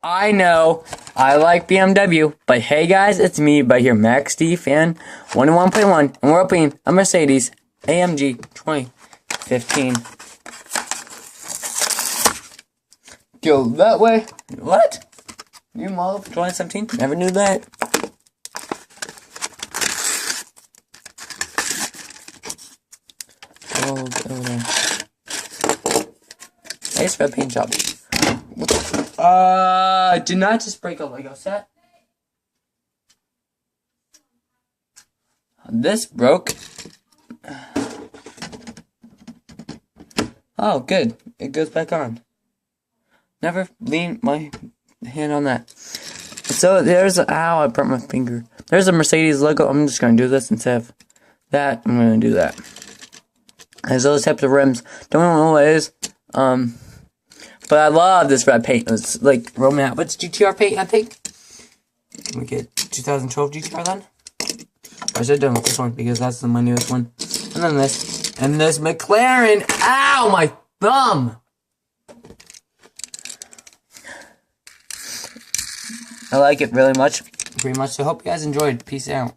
I know I like BMW, but hey guys, it's me, by here, Max D Fan 101.1, and we're opening a Mercedes AMG 2015. Go that way. What? New model for 2017? Never knew that. Oh, over there. Nice red paint job. Did not just break a Lego set. This broke. Oh, good. It goes back on. Never lean my hand on that. So there's ow, I burnt my finger. There's a Mercedes logo. I'm just gonna do this instead of that. I'm gonna do that. There's those types of rims. Don't know what it is. But I love this red paint. It's like Roman. What's GTR paint, I think? Let me get 2012 GTR then. I should have done with this one because that's my newest one. And then this. And this McLaren. Ow, my thumb! I like it really much. Pretty much. So hope you guys enjoyed. Peace out.